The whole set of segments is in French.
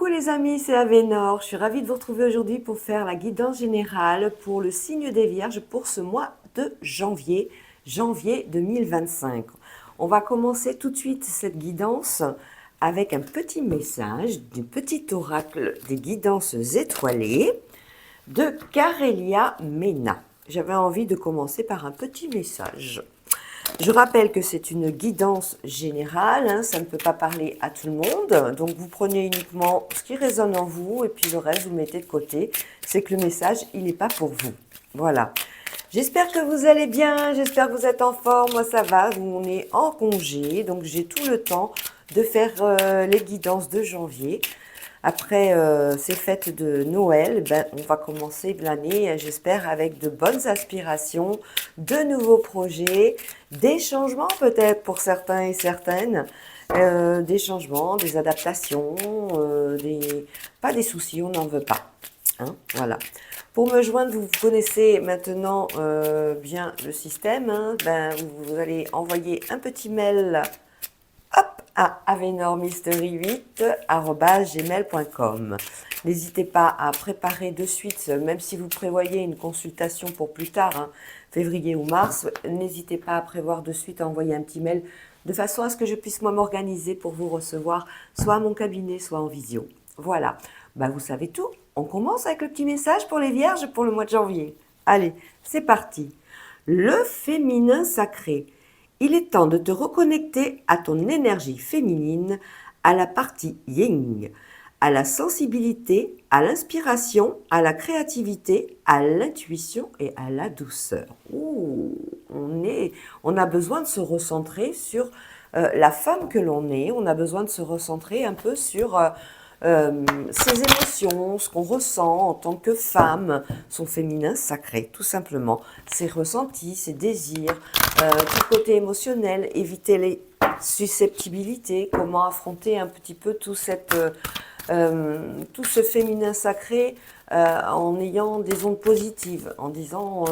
Coucou les amis, c'est Avénor. Je suis ravie de vous retrouver aujourd'hui pour faire la guidance générale pour le signe des Vierges pour ce mois de janvier, janvier 2025. On va commencer tout de suite cette guidance avec un petit message du petit oracle des guidances étoilées de Carélia Mena. J'avais envie de commencer par un petit message. Je rappelle que c'est une guidance générale, hein, ça ne peut pas parler à tout le monde, donc vous prenez uniquement ce qui résonne en vous et puis le reste vous mettez de côté. C'est que le message, il n'est pas pour vous. Voilà. J'espère que vous allez bien, j'espère que vous êtes en forme, moi ça va, on est en congé, donc j'ai tout le temps de faire les guidances de janvier. Après ces fêtes de Noël, ben, on va commencer l'année, j'espère, avec de bonnes aspirations, de nouveaux projets, des changements peut-être pour certains et certaines, des changements, des adaptations, pas des soucis, on n'en veut pas. Hein, voilà. Pour me joindre, vous connaissez maintenant bien le système. Hein, ben, vous allez envoyer un petit mail à avenormystery8@gmail.com. N'hésitez pas à préparer de suite, même si vous prévoyez une consultation pour plus tard, hein, février ou mars, n'hésitez pas à prévoir de suite à envoyer un petit mail de façon à ce que je puisse moi m'organiser pour vous recevoir soit à mon cabinet, soit en visio. Voilà, bah, vous savez tout. On commence avec le petit message pour les Vierges pour le mois de janvier. Allez, c'est parti. Le féminin sacré. Il est temps de te reconnecter à ton énergie féminine, à la partie yin, à la sensibilité, à l'inspiration, à la créativité, à l'intuition et à la douceur. Ouh, on a besoin de se recentrer sur la femme que l'on est, on a besoin de se recentrer un peu sur ses émotions, ce qu'on ressent en tant que femme, son féminin sacré, tout simplement, ses ressentis, ses désirs, tout côté émotionnel, éviter les susceptibilités, comment affronter un petit peu tout ce féminin sacré en ayant des ondes positives, en disant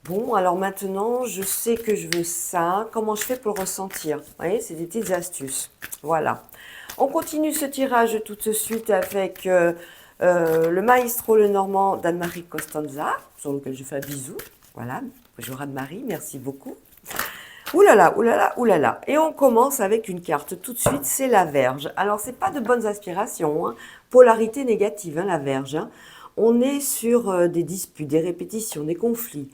bon, alors maintenant, je sais que je veux ça, comment je fais pour le ressentir? Vous voyez, c'est des petites astuces. Voilà. On continue ce tirage tout de suite avec le maestro le normand d'Anne-Marie Costanza, sur lequel je fais un bisou. Voilà, bonjour Anne-Marie, merci beaucoup. Ouh là là, ouh là là, ouh là là. Et on commence avec une carte tout de suite, c'est la Vierge. Alors, c'est pas de bonnes aspirations, hein. Polarité négative, hein, la Vierge. Hein. On est sur des disputes, des répétitions, des conflits.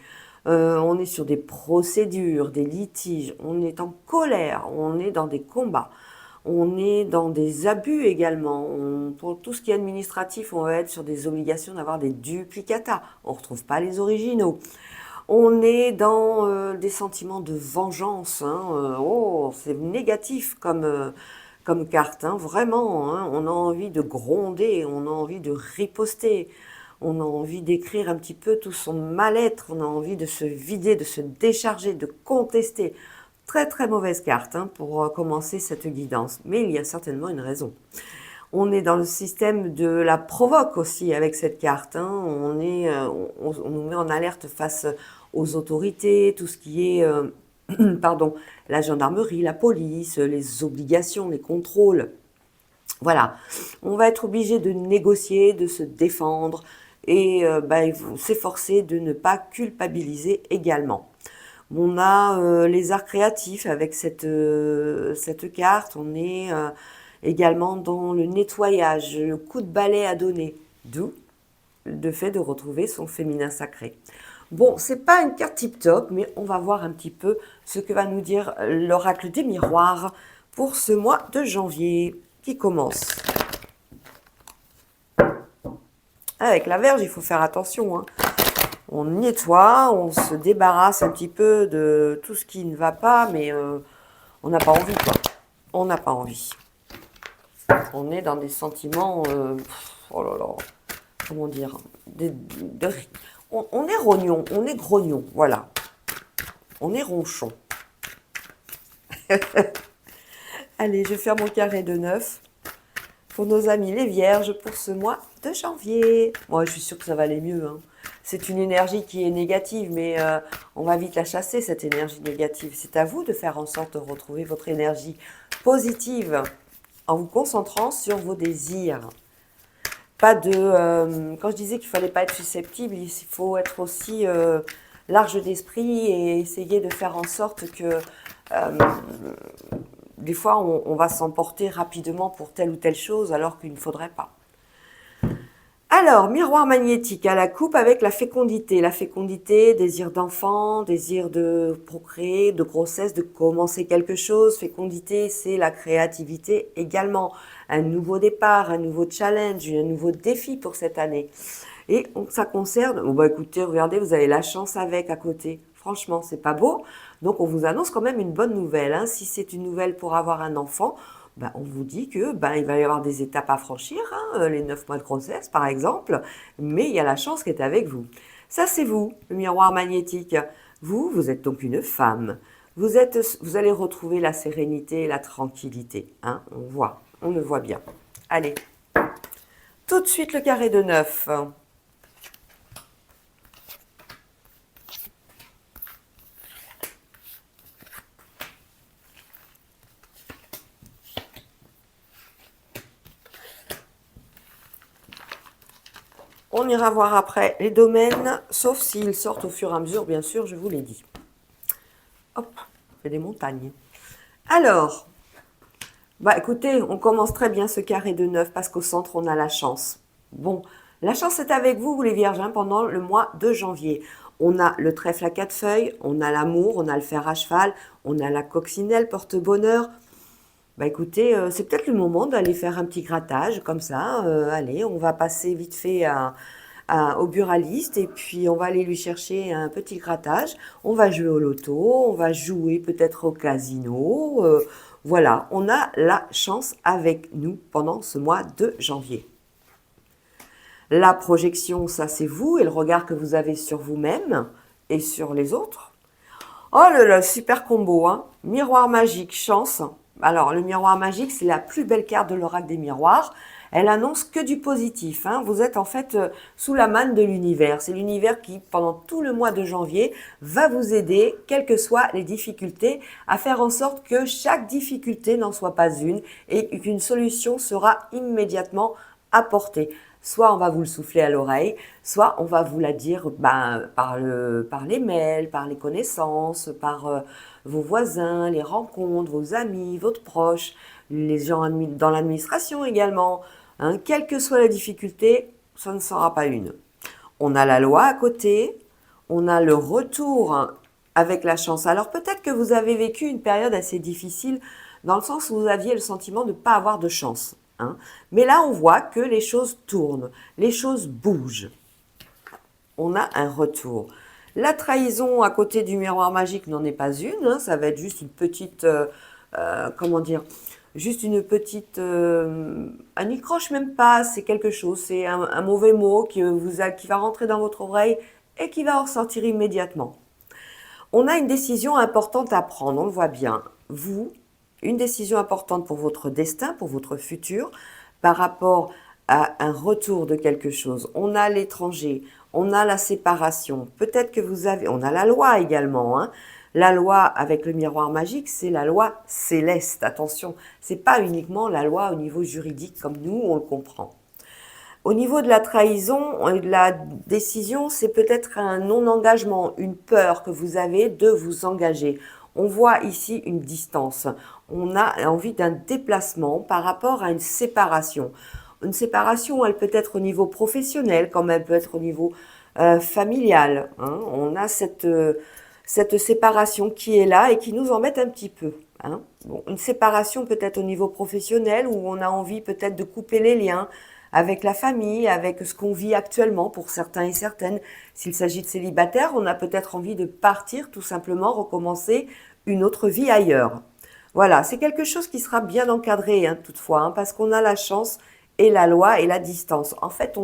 On est sur des procédures, des litiges. On est en colère, on est dans des combats. On est dans des abus également. Pour tout ce qui est administratif, on va être sur des obligations d'avoir des duplicata. On ne retrouve pas les originaux. On est dans des sentiments de vengeance. Hein. Oh, c'est négatif comme carte, hein, vraiment. Hein. On a envie de gronder, on a envie de riposter. On a envie d'écrire un petit peu tout son mal-être. On a envie de se vider, de se décharger, de contester. Très très mauvaise carte hein, pour commencer cette guidance, mais il y a certainement une raison. On est dans le système de la provoque aussi avec cette carte. Hein. On nous met en alerte face aux autorités, tout ce qui est pardon, la gendarmerie, la police, les obligations, les contrôles. Voilà, on va être obligé de négocier, de se défendre et il faut s'efforcer de ne pas culpabiliser également. On a les arts créatifs avec cette carte. On est également dans le nettoyage, le coup de balai à donner. D'où le fait de retrouver son féminin sacré. Bon, c'est pas une carte tip-top, mais on va voir un petit peu ce que va nous dire l'oracle des miroirs pour ce mois de janvier qui commence. Avec la Vierge, il faut faire attention, hein. On nettoie, on se débarrasse un petit peu de tout ce qui ne va pas, mais on n'a pas envie, quoi. On n'a pas envie. On est dans des sentiments, oh là là, comment dire, on est rognon, on est grognon, voilà. On est ronchon. Allez, je vais faire mon carré de 9 pour nos amis les Vierges pour ce mois de janvier. Moi, je suis sûre que ça va aller mieux, hein. C'est une énergie qui est négative, mais on va vite la chasser, cette énergie négative. C'est à vous de faire en sorte de retrouver votre énergie positive en vous concentrant sur vos désirs. pas de... quand je disais qu'il fallait pas être susceptible, il faut être aussi large d'esprit et essayer de faire en sorte que des fois on va s'emporter rapidement pour telle ou telle chose alors qu'il ne faudrait pas. Alors, miroir magnétique à la coupe avec la fécondité. La fécondité, désir d'enfant, désir de procréer, de grossesse, de commencer quelque chose. Fécondité, c'est la créativité également. Un nouveau départ, un nouveau challenge, un nouveau défi pour cette année. Et ça concerne, bon bah écoutez, regardez, vous avez la chance avec à côté. Franchement, c'est pas beau. Donc on vous annonce quand même une bonne nouvelle, hein. Si c'est une nouvelle pour avoir un enfant, ben, on vous dit que ben, il va y avoir des étapes à franchir, hein, les 9 mois de grossesse par exemple, mais il y a la chance qui est avec vous. Ça c'est vous, le miroir magnétique. Vous, vous êtes donc une femme. Vous allez retrouver la sérénité et la tranquillité, hein, on le voit bien. Allez, tout de suite le carré de 9. On ira voir après les domaines, sauf s'ils sortent au fur et à mesure, bien sûr, je vous l'ai dit. Hop, on fait des montagnes. Alors, bah écoutez, on commence très bien ce carré de 9 parce qu'au centre, on a la chance. Bon, la chance est avec vous, les vierges, hein, pendant le mois de janvier. On a le trèfle à 4 feuilles, on a l'amour, on a le fer à cheval, on a la coccinelle porte-bonheur. Bah écoutez, c'est peut-être le moment d'aller faire un petit grattage comme ça. Allez, on va passer vite fait au buraliste et puis on va aller lui chercher un petit grattage. On va jouer au loto, on va jouer peut-être au casino. Voilà, on a la chance avec nous pendant ce mois de janvier. La projection, ça c'est vous et le regard que vous avez sur vous-même et sur les autres. Oh là là, super combo, hein. Miroir magique, chance. Alors, le miroir magique, c'est la plus belle carte de l'oracle des miroirs. Elle annonce que du positif, hein. Vous êtes en fait sous la manne de l'univers. C'est l'univers qui, pendant tout le mois de janvier, va vous aider, quelles que soient les difficultés, à faire en sorte que chaque difficulté n'en soit pas une et qu'une solution sera immédiatement apportée. Soit on va vous le souffler à l'oreille, soit on va vous la dire par les mails, par les connaissances, par vos voisins, les rencontres, vos amis, votre proche, les gens dans l'administration également. Hein. Quelle que soit la difficulté, ça ne sera pas une. On a la loi à côté, on a le retour avec la chance. Alors peut-être que vous avez vécu une période assez difficile dans le sens où vous aviez le sentiment de ne pas avoir de chance. Hein. Mais là, on voit que les choses tournent, les choses bougent. On a un retour. La trahison à côté du miroir magique n'en est pas une. Hein. Ça va être juste une petite, comment dire, juste une petite, un n'y croche même pas. C'est quelque chose. C'est un mauvais mot qui va rentrer dans votre oreille et qui va en ressortir immédiatement. On a une décision importante à prendre. On le voit bien. Vous, une décision importante pour votre destin, pour votre futur, par rapport à un retour de quelque chose. On a l'étranger, on a la séparation. Peut-être que on a la loi également. Hein. La loi avec le miroir magique, c'est la loi céleste. Attention, c'est pas uniquement la loi au niveau juridique comme nous on le comprend. Au niveau de la trahison et de la décision, c'est peut-être un non-engagement, une peur que vous avez de vous engager. On voit ici une distance. On a envie d'un déplacement par rapport à une séparation. Une séparation, elle peut être au niveau professionnel, comme elle peut être au niveau familial. Hein. On a cette séparation qui est là et qui nous embête un petit peu. Hein. Bon, une séparation peut-être au niveau professionnel où on a envie peut-être de couper les liens avec la famille, avec ce qu'on vit actuellement pour certains et certaines. S'il s'agit de célibataires, on a peut-être envie de partir, tout simplement, recommencer une autre vie ailleurs. Voilà, c'est quelque chose qui sera bien encadré, hein, toutefois, hein, parce qu'on a la chance et la loi et la distance. En fait,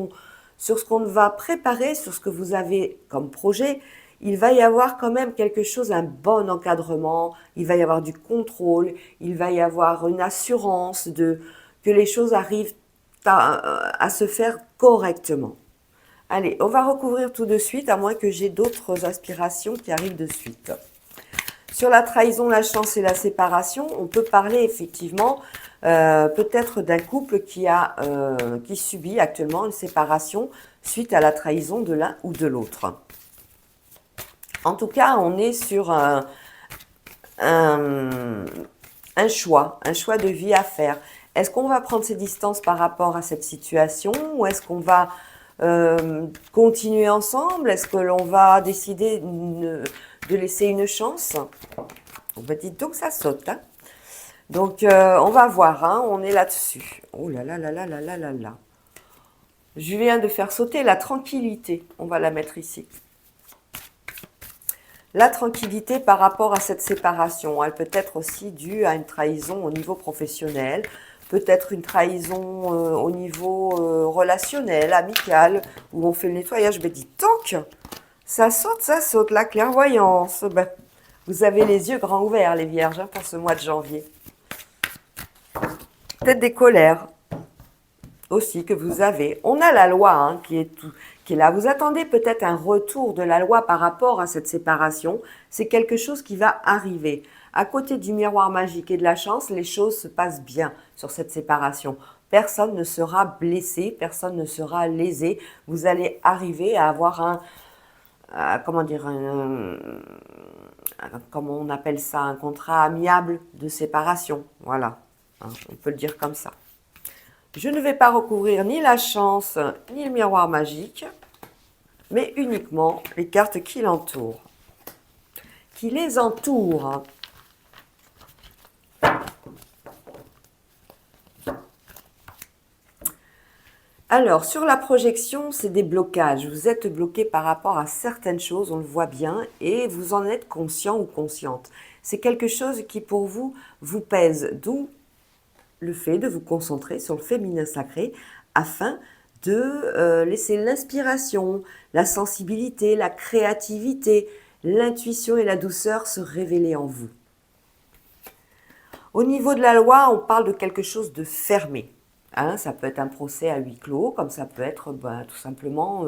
sur ce qu'on va préparer, sur ce que vous avez comme projet, il va y avoir quand même quelque chose, un bon encadrement, il va y avoir du contrôle, il va y avoir une assurance que les choses arrivent à se faire correctement. Allez, on va recouvrir tout de suite, à moins que j'ai d'autres aspirations qui arrivent de suite. Sur la trahison, la chance et la séparation, on peut parler effectivement peut-être d'un couple qui subit actuellement une séparation suite à la trahison de l'un ou de l'autre. En tout cas, on est sur un choix de vie à faire. Est-ce qu'on va prendre ses distances par rapport à cette situation ou est-ce qu'on va continuer ensemble? Est-ce que l'on va décider de laisser une chance? On va dire donc ça saute. Hein. Donc on va voir, hein, on est là-dessus. Oh là là là là là là là là. Je viens de faire sauter la tranquillité. On va la mettre ici. La tranquillité par rapport à cette séparation, elle peut être aussi due à une trahison au niveau professionnel, peut-être une trahison au niveau relationnel, amical, où on fait le nettoyage. Mais dites donc, ça saute, la clairvoyance. Ben, vous avez les yeux grands ouverts, les vierges, hein, pour ce mois de janvier. Peut-être des colères aussi que vous avez. On a la loi hein, qui est là. Vous attendez peut-être un retour de la loi par rapport à cette séparation. C'est quelque chose qui va arriver. À côté du miroir magique et de la chance, les choses se passent bien sur cette séparation. Personne ne sera blessé, personne ne sera lésé. Vous allez arriver à avoir comment on appelle ça, un contrat amiable de séparation. Voilà, hein, on peut le dire comme ça. Je ne vais pas recouvrir ni la chance, ni le miroir magique, mais uniquement les cartes qui l'entourent, qui les entourent. Alors, sur la projection, c'est des blocages. Vous êtes bloqué par rapport à certaines choses, on le voit bien, et vous en êtes conscient ou consciente. C'est quelque chose qui, pour vous, vous pèse, d'où le fait de vous concentrer sur le féminin sacré afin de laisser l'inspiration, la sensibilité, la créativité, l'intuition et la douceur se révéler en vous. Au niveau de la loi, on parle de quelque chose de fermé. Hein, ça peut être un procès à huis clos, comme ça peut être tout simplement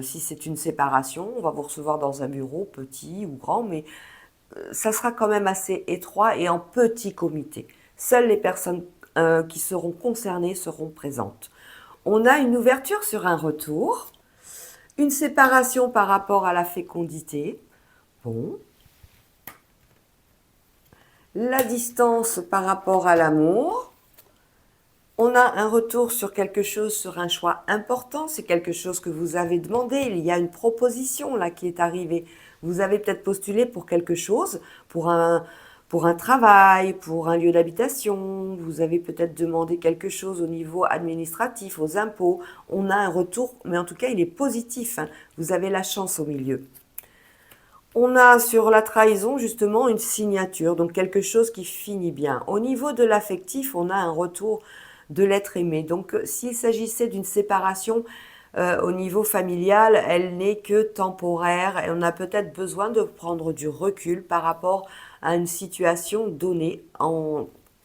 si c'est une séparation, on va vous recevoir dans un bureau petit ou grand, mais ça sera quand même assez étroit et en petit comité. Seules les personnes qui seront concernées seront présentes. On a une ouverture sur un retour, une séparation par rapport à la fécondité. Bon. La distance par rapport à l'amour. On a un retour sur quelque chose, sur un choix important. C'est quelque chose que vous avez demandé. Il y a une proposition là qui est arrivée. Vous avez peut-être postulé pour quelque chose, pour un travail, pour un lieu d'habitation. Vous avez peut-être demandé quelque chose au niveau administratif, aux impôts. On a un retour, mais en tout cas, il est positif. Hein. Vous avez la chance au milieu. On a sur la trahison, justement, une signature, donc quelque chose qui finit bien. Au niveau de l'affectif, on a un retour de l'être aimé. Donc, s'il s'agissait d'une séparation au niveau familial, elle n'est que temporaire et on a peut-être besoin de prendre du recul par rapport à une situation donnée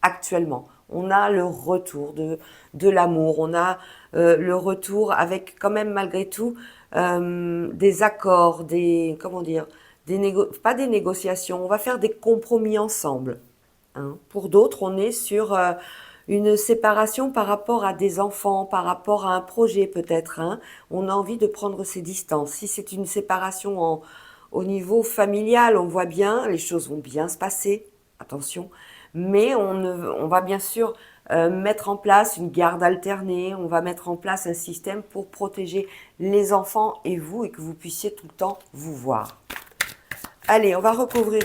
actuellement. On a le retour de l'amour, on a le retour avec quand même malgré tout des accords, pas des négociations, on va faire des compromis ensemble. Hein. Pour d'autres, on est sur une séparation par rapport à des enfants, par rapport à un projet peut-être. Hein. On a envie de prendre ses distances. Si c'est une séparation au niveau familial, on voit bien, les choses vont bien se passer, attention. Mais on va bien sûr mettre en place une garde alternée, on va mettre en place un système pour protéger les enfants et vous, et que vous puissiez tout le temps vous voir. Allez, on va recouvrir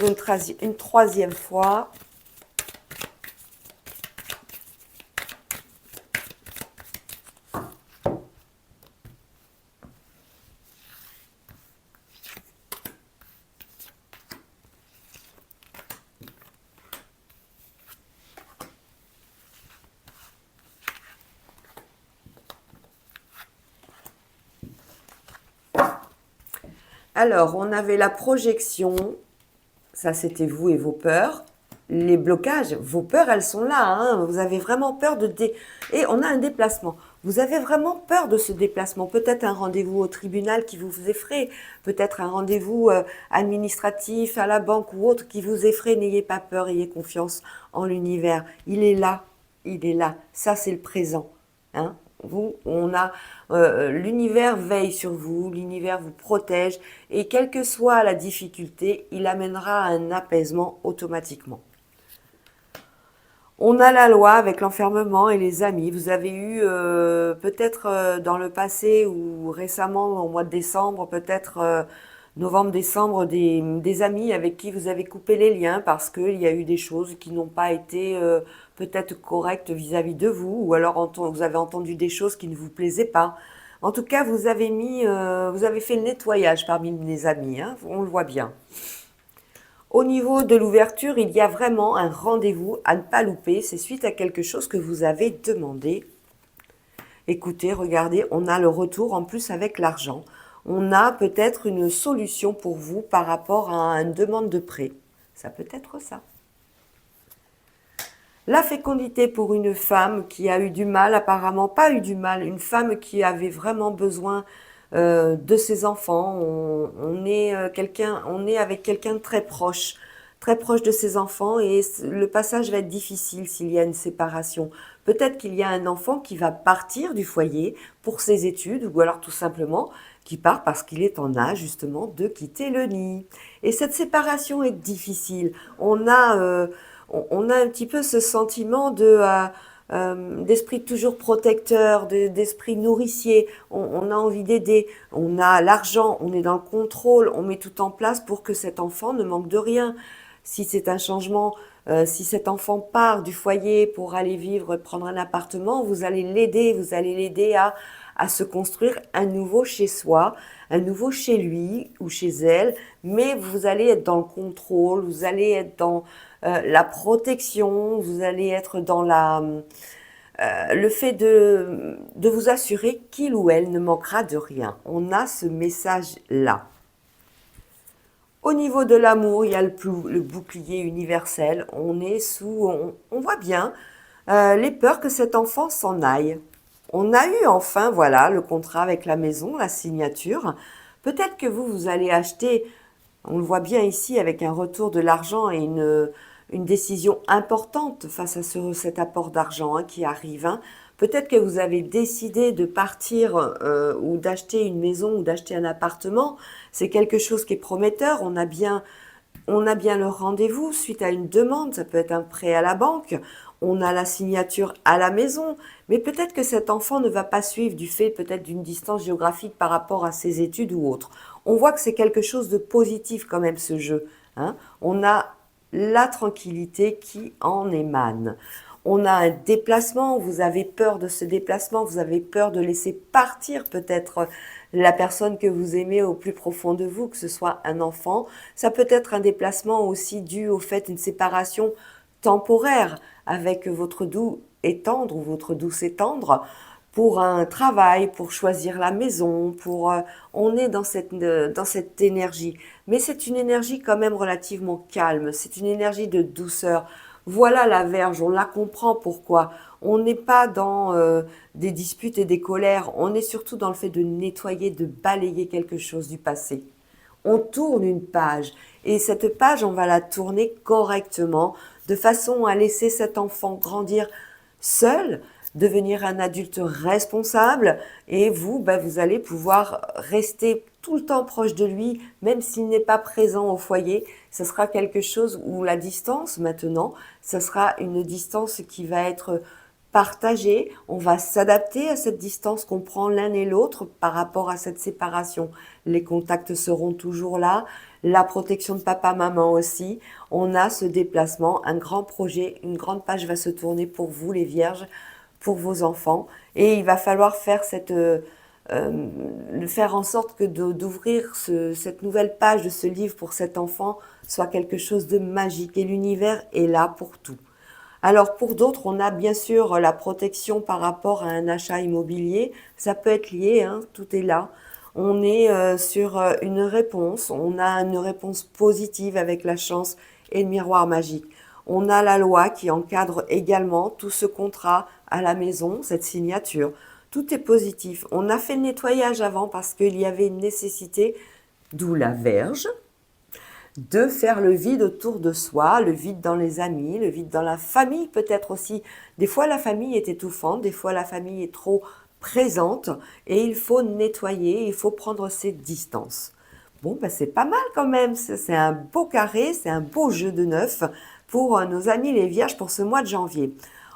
une troisième fois. Alors, on avait la projection, ça c'était vous et vos peurs. Les blocages, vos peurs, elles sont là. Hein. Vous avez vraiment peur et on a un déplacement. Vous avez vraiment peur de ce déplacement. Peut-être un rendez-vous au tribunal qui vous effraie, peut-être un rendez-vous administratif à la banque ou autre qui vous effraie. N'ayez pas peur, ayez confiance en l'univers. Il est là, il est là. Ça, c'est le présent. Hein. L'univers veille sur vous, l'univers vous protège et quelle que soit la difficulté, il amènera un apaisement automatiquement. On a la loi avec l'enfermement et les amis. Vous avez eu peut-être dans le passé ou récemment au mois de décembre, peut-être novembre-décembre, des amis avec qui vous avez coupé les liens parce qu'il y a eu des choses qui n'ont pas été peut-être correctes vis-à-vis de vous ou alors vous avez entendu des choses qui ne vous plaisaient pas. En tout cas, vous avez fait le nettoyage parmi les amis, hein, on le voit bien. Au niveau de l'ouverture, il y a vraiment un rendez-vous à ne pas louper. C'est suite à quelque chose que vous avez demandé. Écoutez, regardez, on a le retour en plus avec l'argent. On a peut-être une solution pour vous par rapport à une demande de prêt. Ça peut être ça. La fécondité pour une femme qui a eu du mal, apparemment pas eu du mal, une femme qui avait vraiment besoin de ses enfants. On est on est avec quelqu'un de très proche de ses enfants, et le passage va être difficile s'il y a une séparation. Peut-être qu'il y a un enfant qui va partir du foyer pour ses études, ou alors tout simplement qui part parce qu'il est en âge justement de quitter le nid. Et cette séparation est difficile. On a un petit peu ce sentiment d'esprit toujours protecteur, d'esprit nourricier. On a envie d'aider, on a l'argent, on est dans le contrôle, on met tout en place pour que cet enfant ne manque de rien. Si c'est un changement, si cet enfant part du foyer pour aller vivre, prendre un appartement, vous allez l'aider à se construire un nouveau chez soi, un nouveau chez lui ou chez elle, mais vous allez être dans le contrôle, vous allez être dans la protection, vous allez être dans le fait de vous assurer qu'il ou elle ne manquera de rien. On a ce message-là. Au niveau de l'amour, il y a le bouclier universel. On voit bien les peurs que cet enfant s'en aille. On a eu enfin, voilà, le contrat avec la maison, la signature. Peut-être que vous allez acheter, on le voit bien ici, avec un retour de l'argent et une décision importante face à cet apport d'argent qui arrive. Hein. Peut-être que vous avez décidé de partir ou d'acheter une maison ou d'acheter un appartement. C'est quelque chose qui est prometteur. On a bien le rendez-vous suite à une demande. Ça peut être un prêt à la banque. On a la signature à la maison. Mais peut-être que cet enfant ne va pas suivre du fait peut-être d'une distance géographique par rapport à ses études ou autre. On voit que c'est quelque chose de positif quand même ce jeu. Hein. On a la tranquillité qui en émane. On a un déplacement, vous avez peur de ce déplacement, vous avez peur de laisser partir peut-être la personne que vous aimez au plus profond de vous, que ce soit un enfant. Ça peut être un déplacement aussi dû au fait d'une séparation temporaire avec votre doux et tendre ou votre douce et tendre pour un travail, pour choisir la maison, on est dans cette énergie. Mais c'est une énergie quand même relativement calme, c'est une énergie de douceur. Voilà la Vierge, on la comprend pourquoi. On n'est pas dans des disputes et des colères, on est surtout dans le fait de nettoyer, de balayer quelque chose du passé. On tourne une page et cette page, on va la tourner correctement de façon à laisser cet enfant grandir seul, devenir un adulte responsable, et vous allez pouvoir rester tout le temps proche de lui, même s'il n'est pas présent au foyer. Ce sera quelque chose où la distance, maintenant, ce sera une distance qui va être partagée. On va s'adapter à cette distance qu'on prend l'un et l'autre par rapport à cette séparation. Les contacts seront toujours là, la protection de papa-maman aussi. On a ce déplacement, un grand projet, une grande page va se tourner pour vous les Vierges, pour vos enfants. Et il va falloir faire faire en sorte que d'ouvrir cette nouvelle page de ce livre pour cet enfant soit quelque chose de magique. Et l'univers est là pour tout. Alors pour d'autres, on a bien sûr la protection par rapport à un achat immobilier. Ça peut être lié, hein, tout est là. On est sur une réponse. On a une réponse positive avec la chance et le miroir magique. On a la loi qui encadre également tout ce contrat à la maison, cette signature. Tout est positif. On a fait le nettoyage avant parce qu'il y avait une nécessité, d'où la Vierge, de faire le vide autour de soi, le vide dans les amis, le vide dans la famille peut-être aussi. Des fois la famille est étouffante, des fois la famille est trop présente et il faut nettoyer, il faut prendre ses distances. Bon, ben c'est pas mal quand même, c'est un beau carré, c'est un beau jeu de neuf pour nos amis les vierges pour ce mois de janvier.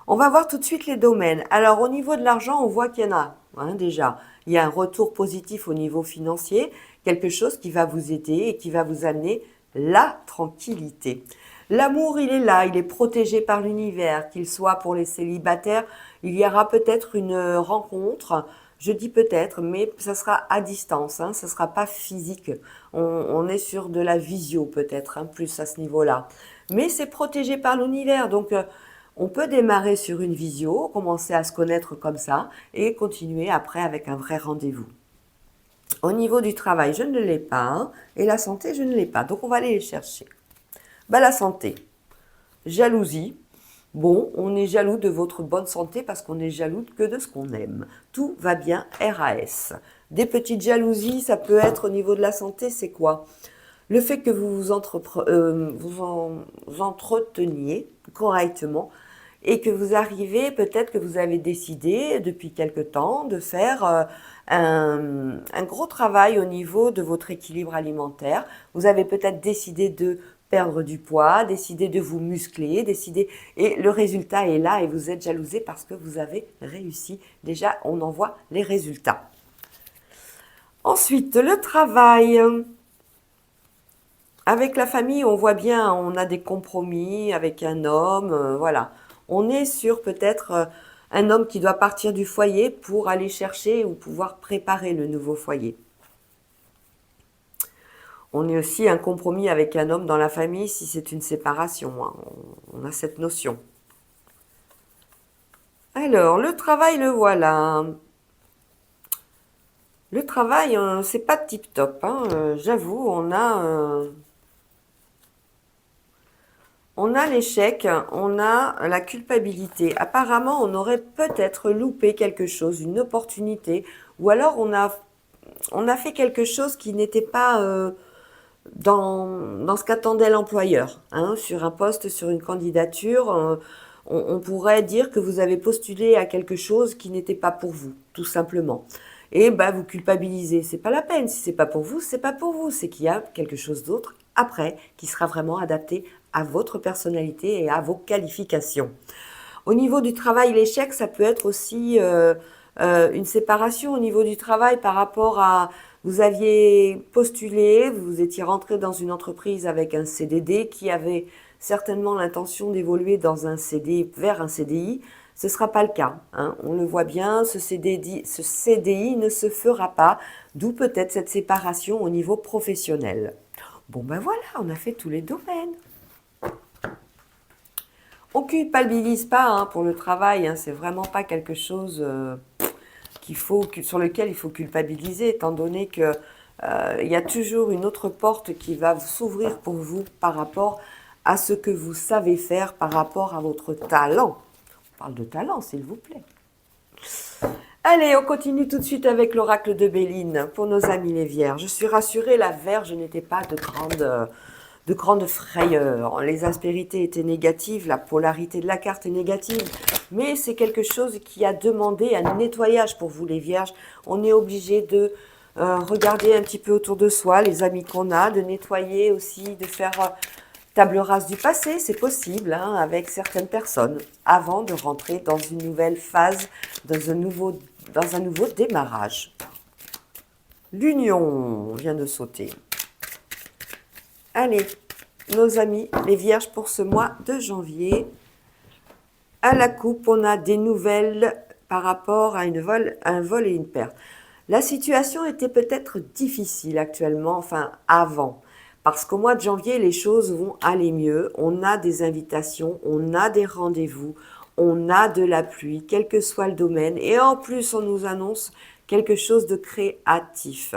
On va voir tout de suite les domaines. Alors au niveau de l'argent, on voit qu'il y en a déjà. Il y a un retour positif au niveau financier, quelque chose qui va vous aider et qui va vous amener la tranquillité. L'amour, il est là, il est protégé par l'univers, qu'il soit pour les célibataires, il y aura peut-être une rencontre, je dis peut-être, mais ça sera à distance, ça ne sera pas physique. On est sur de la visio peut-être, plus à ce niveau-là. Mais c'est protégé par l'univers, donc on peut démarrer sur une visio, commencer à se connaître comme ça et continuer après avec un vrai rendez-vous. Au niveau du travail, je ne l'ai pas. Et la santé, je ne l'ai pas. Donc, on va aller les chercher. La santé. Jalousie. Bon, on est jaloux de votre bonne santé parce qu'on est jaloux que de ce qu'on aime. Tout va bien, RAS. Des petites jalousies, ça peut être au niveau de la santé, c'est quoi? Le fait que vous vous entreteniez correctement et que vous arrivez, peut-être que vous avez décidé depuis quelque temps de faire un gros travail au niveau de votre équilibre alimentaire. Vous avez peut-être décidé de perdre du poids, décidé de vous muscler, et le résultat est là et vous êtes jalousé parce que vous avez réussi. Déjà, on en voit les résultats. Ensuite, le travail. Avec la famille, on voit bien, on a des compromis avec un homme, voilà. On est sur peut-être un homme qui doit partir du foyer pour aller chercher ou pouvoir préparer le nouveau foyer. On est aussi un compromis avec un homme dans la famille si c'est une séparation. On a cette notion. Alors, le travail, le voilà. Le travail, c'est pas tip-top. J'avoue, on a l'échec, on a la culpabilité. Apparemment, on aurait peut-être loupé quelque chose, une opportunité, ou alors on a fait quelque chose qui n'était pas dans ce qu'attendait l'employeur. Sur un poste, sur une candidature, on pourrait dire que vous avez postulé à quelque chose qui n'était pas pour vous, tout simplement. Et vous culpabilisez. C'est pas la peine. Si c'est pas pour vous, c'est pas pour vous. C'est qu'il y a quelque chose d'autre après qui sera vraiment adapté à votre personnalité et à vos qualifications. Au niveau du travail, l'échec, ça peut être aussi une séparation au niveau du travail par rapport à vous aviez postulé, vous étiez rentré dans une entreprise avec un CDD qui avait certainement l'intention d'évoluer dans un CD vers un CDI. Ce ne sera pas le cas. On le voit bien, ce CDI ne se fera pas, d'où peut-être cette séparation au niveau professionnel. Bon voilà, on a fait tous les domaines. On ne culpabilise pas pour le travail, c'est vraiment pas quelque chose sur lequel il faut culpabiliser, étant donné que il y a toujours une autre porte qui va s'ouvrir pour vous par rapport à ce que vous savez faire, par rapport à votre talent. On parle de talent, s'il vous plaît. Allez, on continue tout de suite avec l'oracle de Béline pour nos amis les Vierges. Je suis rassurée, la Vierge n'était pas de grande frayeur. Les aspérités étaient négatives, la polarité de la carte est négative, mais c'est quelque chose qui a demandé un nettoyage pour vous les Vierges. On est obligé de regarder un petit peu autour de soi, les amis qu'on a, de nettoyer aussi, de faire table rase du passé, c'est possible, avec certaines personnes, avant de rentrer dans une nouvelle phase, dans un nouveau démarrage. L'union vient de sauter. Allez, nos amis, les Vierges, pour ce mois de janvier. À la coupe, on a des nouvelles par rapport à un vol et une perte. La situation était peut-être difficile actuellement, avant. Parce qu'au mois de janvier, les choses vont aller mieux. On a des invitations, on a des rendez-vous, on a de la pluie, quel que soit le domaine. Et en plus, on nous annonce quelque chose de créatif.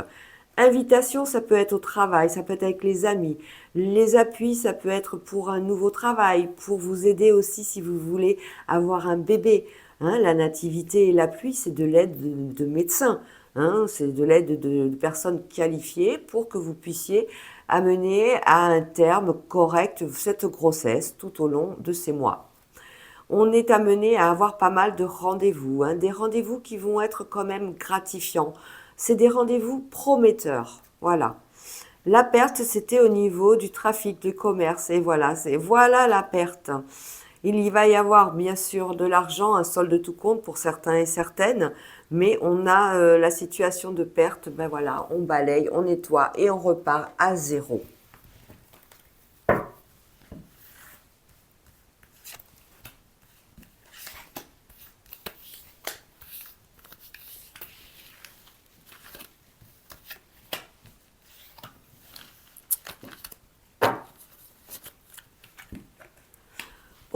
Invitation, ça peut être au travail, ça peut être avec les amis. Les appuis, ça peut être pour un nouveau travail, pour vous aider aussi si vous voulez avoir un bébé. Hein, la nativité et l'appui, c'est de l'aide de médecins. Hein, c'est de l'aide de personnes qualifiées pour que vous puissiez amener à un terme correct cette grossesse tout au long de ces mois. On est amené à avoir pas mal de rendez-vous, hein, des rendez-vous qui vont être quand même gratifiants. C'est des rendez-vous prometteurs. Voilà. La perte, c'était au niveau du trafic, du commerce. Et voilà, voilà la perte. Il y va y avoir bien sûr de l'argent, un solde de tout compte pour certains et certaines, mais on a la situation de perte, ben voilà, on balaye, on nettoie et on repart à zéro.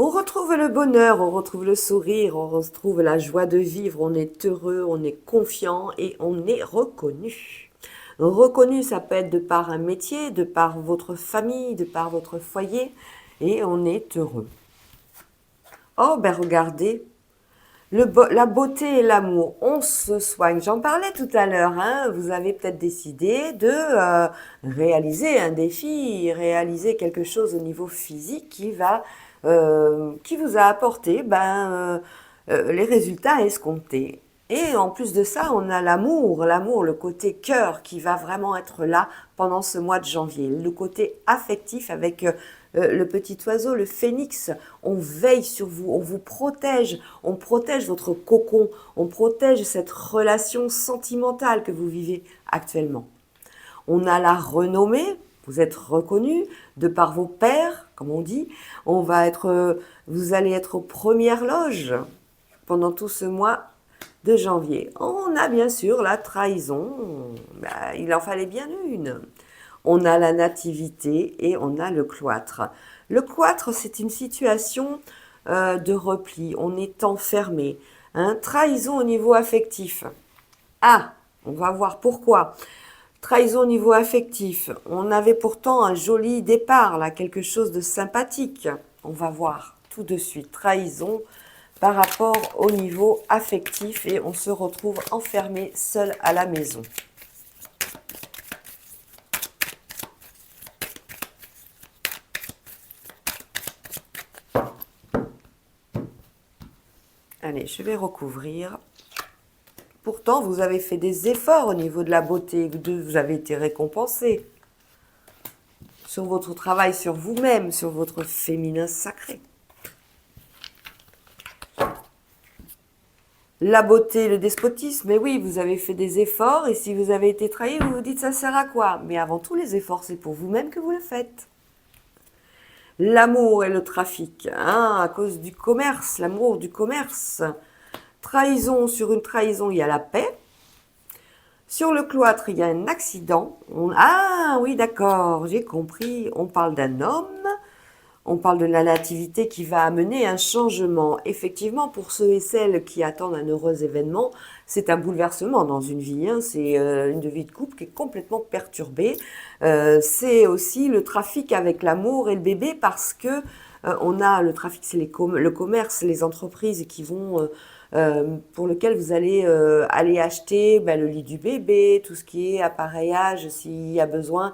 On retrouve le bonheur, on retrouve le sourire, on retrouve la joie de vivre, on est heureux, on est confiant et on est reconnu. Reconnu, ça peut être de par un métier, de par votre famille, de par votre foyer, et on est heureux. Oh, ben regardez, la beauté et l'amour, on se soigne. J'en parlais tout à l'heure, hein. Vous avez peut-être décidé de réaliser un défi, réaliser quelque chose au niveau physique qui vous a apporté les résultats escomptés. Et en plus de ça, on a l'amour, le côté cœur qui va vraiment être là pendant ce mois de janvier. Le côté affectif avec le petit oiseau, le phénix. On veille sur vous, on protège votre cocon, on protège cette relation sentimentale que vous vivez actuellement. On a la renommée, vous êtes reconnu de par vos pairs, comme on dit. Vous allez être aux premières loges pendant tout ce mois de janvier. On a bien sûr la trahison, il en fallait bien une. On a la nativité et on a le cloître. Le cloître, c'est une situation de repli, on est enfermé. Hein, trahison au niveau affectif. Ah, on va voir pourquoi. Trahison au niveau affectif. On avait pourtant un joli départ, là, quelque chose de sympathique. On va voir tout de suite. Trahison par rapport au niveau affectif et on se retrouve enfermé seul à la maison. Allez, je vais recouvrir. Pourtant, vous avez fait des efforts au niveau de la beauté, vous avez été récompensé sur votre travail sur vous-même, sur votre féminin sacré. La beauté, le despotisme, mais oui, vous avez fait des efforts et si vous avez été trahi, vous vous dites ça sert à quoi? Mais avant tout, les efforts, c'est pour vous-même que vous le faites. L'amour et le trafic, hein, à cause du commerce, l'amour du commerce. Trahison, sur une trahison, il y a la paix. Sur le cloître, il y a un accident. Ah oui, d'accord, j'ai compris. On parle d'un homme. On parle de la nativité qui va amener un changement. Effectivement, pour ceux et celles qui attendent un heureux événement, c'est un bouleversement dans une vie. Hein. C'est une vie de couple qui est complètement perturbée. C'est aussi le trafic avec l'amour et le bébé parce que on a le trafic, c'est le commerce, les entreprises qui vont pour lequel vous allez aller acheter le lit du bébé, tout ce qui est appareillage s'il y a besoin.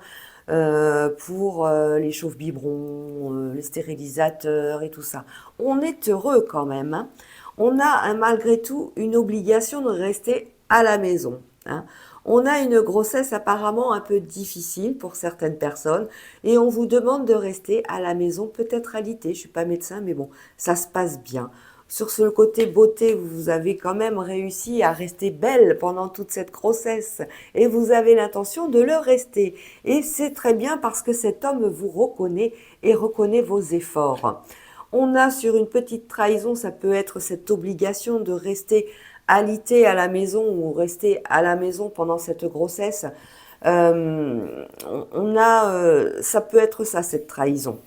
Pour les chauffe-biberons, les stérilisateurs et tout ça. On est heureux quand même. Hein. On a malgré tout une obligation de rester à la maison. Hein. On a une grossesse apparemment un peu difficile pour certaines personnes et on vous demande de rester à la maison, peut-être alité. Je suis pas médecin, mais bon, ça se passe bien. Sur ce côté beauté, vous avez quand même réussi à rester belle pendant toute cette grossesse et vous avez l'intention de le rester. Et c'est très bien parce que cet homme vous reconnaît et reconnaît vos efforts. On a sur une petite trahison, ça peut être cette obligation de rester alité à la maison ou rester à la maison pendant cette grossesse. Ça peut être ça, cette trahison.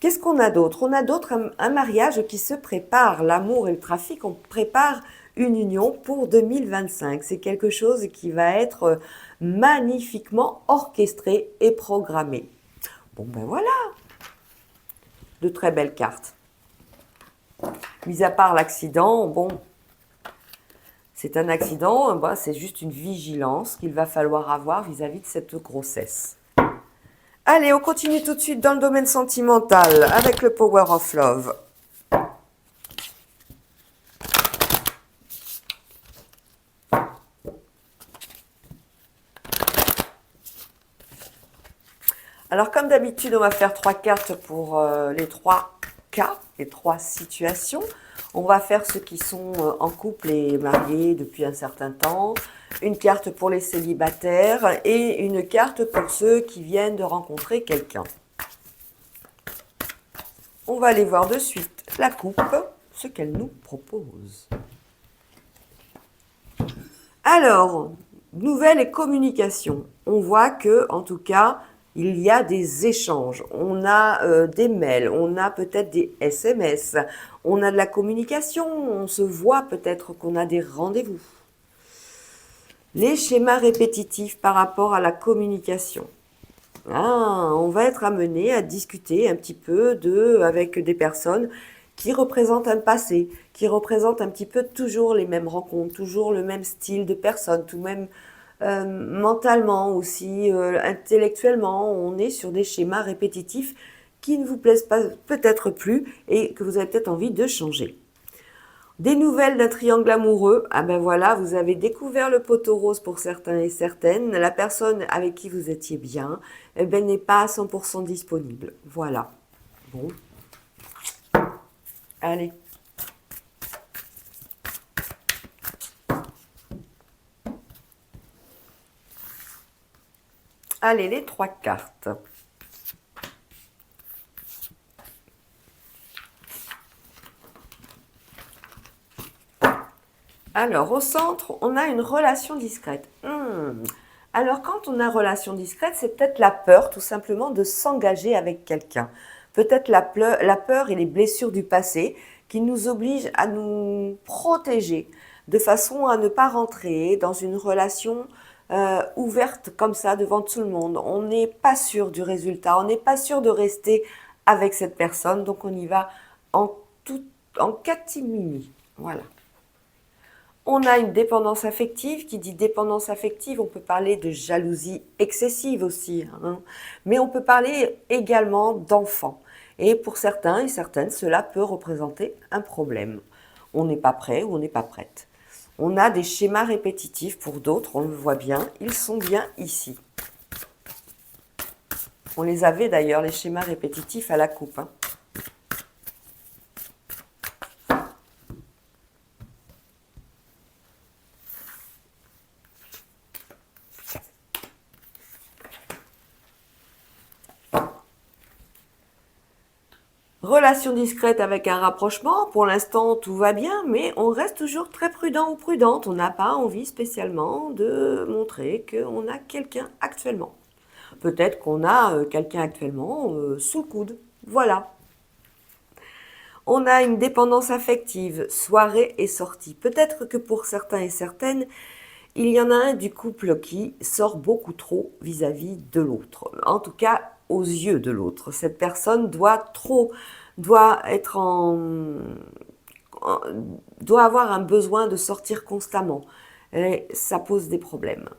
Qu'est-ce qu'on a d'autre? On a d'autre un mariage qui se prépare. L'amour et le trafic, on prépare une union pour 2025. C'est quelque chose qui va être magnifiquement orchestré et programmé. Bon ben voilà, de très belles cartes. Mis à part l'accident, bon, c'est un accident, ben, c'est juste une vigilance qu'il va falloir avoir vis-à-vis de cette grossesse. Allez, on continue tout de suite dans le domaine sentimental avec le Power of Love. Alors, comme d'habitude, on va faire 3 cartes pour les 3 cas, les 3 situations. On va faire ceux qui sont en couple et mariés depuis un certain temps, une carte pour les célibataires et une carte pour ceux qui viennent de rencontrer quelqu'un. On va aller voir de suite la coupe, ce qu'elle nous propose. Alors, nouvelles et communication. On voit que, en tout cas, il y a des échanges, on a des mails, on a peut-être des SMS, on a de la communication, on se voit peut-être qu'on a des rendez-vous. Les schémas répétitifs par rapport à la communication. On va être amené à discuter un petit peu avec des personnes qui représentent un passé, qui représentent un petit peu toujours les mêmes rencontres, toujours le même style de personne, tout même mentalement aussi, intellectuellement, on est sur des schémas répétitifs qui ne vous plaisent pas peut-être plus et que vous avez peut-être envie de changer. Des nouvelles d'un triangle amoureux, ah ben voilà, vous avez découvert le poteau rose pour certains et certaines, la personne avec qui vous étiez bien, eh ben, n'est pas à 100% disponible. Voilà. Bon. Allez. Allez, les 3 cartes. Alors, au centre, on a une relation discrète. Alors, quand on a relation discrète, c'est peut-être la peur, tout simplement, de s'engager avec quelqu'un. Peut-être la peur et les blessures du passé qui nous obligent à nous protéger de façon à ne pas rentrer dans une relation ouverte comme ça devant tout le monde. On n'est pas sûr du résultat, on n'est pas sûr de rester avec cette personne, donc on y va en catimini. Voilà. On a une dépendance affective. Qui dit dépendance affective, on peut parler de jalousie excessive aussi, hein. Mais on peut parler également d'enfants. Et pour certains et certaines, cela peut représenter un problème. On n'est pas prêt ou on n'est pas prête. On a des schémas répétitifs pour d'autres, on le voit bien, ils sont bien ici. On les avait d'ailleurs, les schémas répétitifs à la coupe, hein. Relation discrète avec un rapprochement, pour l'instant tout va bien, mais on reste toujours très prudent ou prudente. On n'a pas envie spécialement de montrer qu'on a quelqu'un actuellement. Peut-être qu'on a quelqu'un actuellement sous le coude. Voilà. On a une dépendance affective, soirée et sortie. Peut-être que pour certains et certaines, il y en a un du couple qui sort beaucoup trop vis-à-vis de l'autre. En tout cas, aux yeux de l'autre. Cette personne doit avoir un besoin de sortir constamment. Et ça pose des problèmes.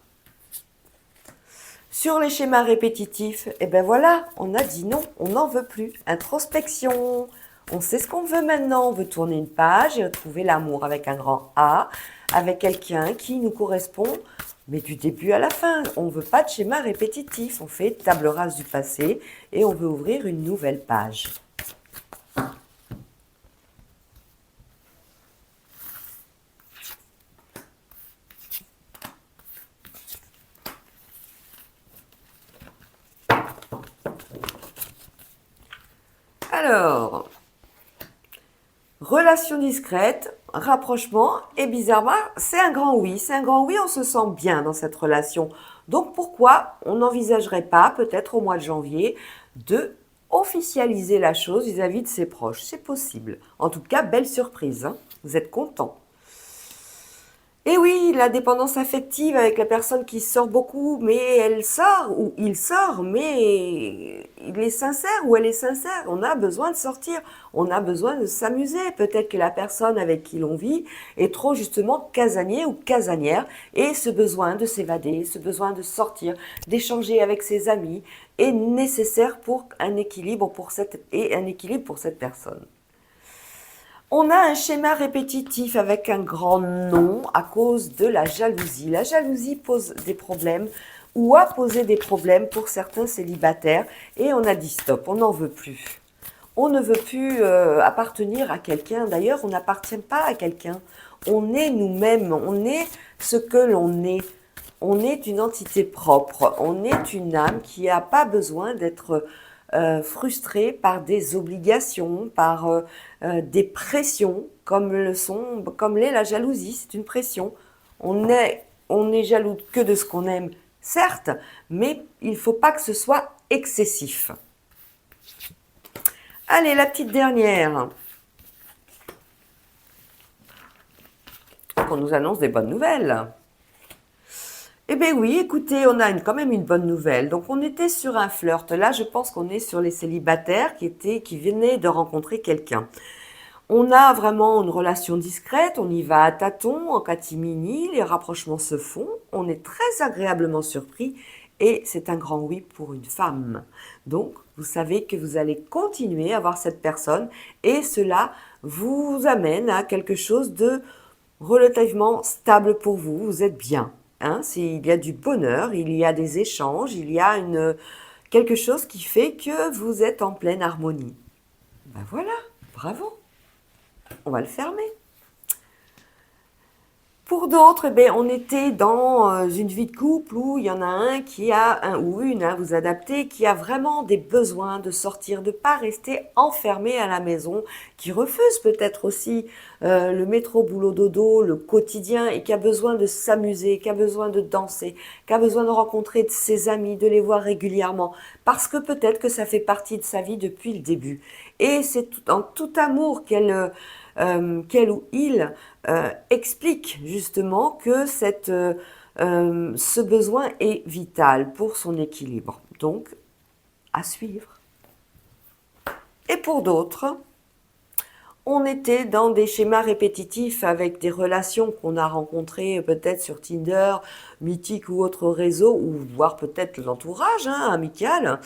Sur les schémas répétitifs, eh ben voilà, on a dit non, on n'en veut plus. Introspection, on sait ce qu'on veut maintenant, on veut tourner une page et retrouver l'amour avec un grand A, avec quelqu'un qui nous correspond, mais du début à la fin. On ne veut pas de schéma répétitif, on fait table rase du passé et on veut ouvrir une nouvelle page. Alors, relation discrète, rapprochement, et bizarrement, c'est un grand oui. C'est un grand oui, on se sent bien dans cette relation. Donc pourquoi on n'envisagerait pas, peut-être au mois de janvier, de officialiser la chose vis-à-vis de ses proches. C'est possible. En tout cas, belle surprise, hein. Vous êtes content. Et oui, la dépendance affective avec la personne qui sort beaucoup, mais elle sort, ou il sort, mais il est sincère ou elle est sincère. On a besoin de sortir, on a besoin de s'amuser. Peut-être que la personne avec qui l'on vit est trop justement casanier ou casanière, et ce besoin de s'évader, ce besoin de sortir, d'échanger avec ses amis est nécessaire pour un équilibre pour cette personne. On a un schéma répétitif avec un grand nom à cause de la jalousie. La jalousie pose des problèmes ou a posé des problèmes pour certains célibataires et on a dit stop, on n'en veut plus. On ne veut plus appartenir à quelqu'un. D'ailleurs, on n'appartient pas à quelqu'un. On est nous-mêmes, on est ce que l'on est. On est une entité propre, on est une âme qui n'a pas besoin d'être frustrée par des obligations, par des pressions, comme l'est la jalousie, c'est une pression. On est jaloux que de ce qu'on aime, certes, mais il ne faut pas que ce soit excessif. Allez, la petite dernière. Qu'on nous annonce des bonnes nouvelles. Eh bien oui, écoutez, on a quand même une bonne nouvelle. Donc on était sur un flirt. Là, je pense qu'on est sur les célibataires qui venaient de rencontrer quelqu'un. On a vraiment une relation discrète, on y va à tâtons, en catimini, les rapprochements se font, on est très agréablement surpris et c'est un grand oui pour une femme. Donc, vous savez que vous allez continuer à voir cette personne et cela vous amène à quelque chose de relativement stable pour vous, vous êtes bien. Hein, il y a du bonheur, il y a des échanges, il y a quelque chose qui fait que vous êtes en pleine harmonie. Ben voilà, bravo. On va le fermer. Pour d'autres, on était dans une vie de couple où il y en a un ou une, vous adaptez, qui a vraiment des besoins de sortir, de ne pas rester enfermé à la maison, qui refuse peut-être aussi le métro, boulot, dodo, le quotidien, et qui a besoin de s'amuser, qui a besoin de danser, qui a besoin de rencontrer ses amis, de les voir régulièrement, parce que peut-être que ça fait partie de sa vie depuis le début. Et c'est en tout amour qu'elle ou il explique justement que ce besoin est vital pour son équilibre. Donc, à suivre. Et pour d'autres, on était dans des schémas répétitifs avec des relations qu'on a rencontrées peut-être sur Tinder, Mythique ou autre réseau, ou voire peut-être l'entourage amical.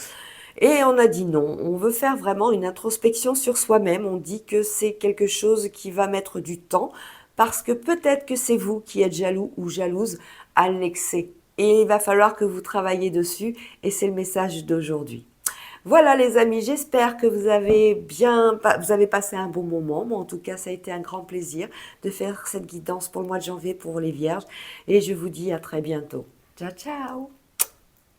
Et on a dit non, on veut faire vraiment une introspection sur soi-même. On dit que c'est quelque chose qui va mettre du temps parce que peut-être que c'est vous qui êtes jaloux ou jalouse à l'excès. Et il va falloir que vous travaillez dessus et c'est le message d'aujourd'hui. Voilà les amis, j'espère que vous avez passé un bon moment. Moi en tout cas, ça a été un grand plaisir de faire cette guidance pour le mois de janvier pour les Vierges. Et je vous dis à très bientôt. Ciao, ciao!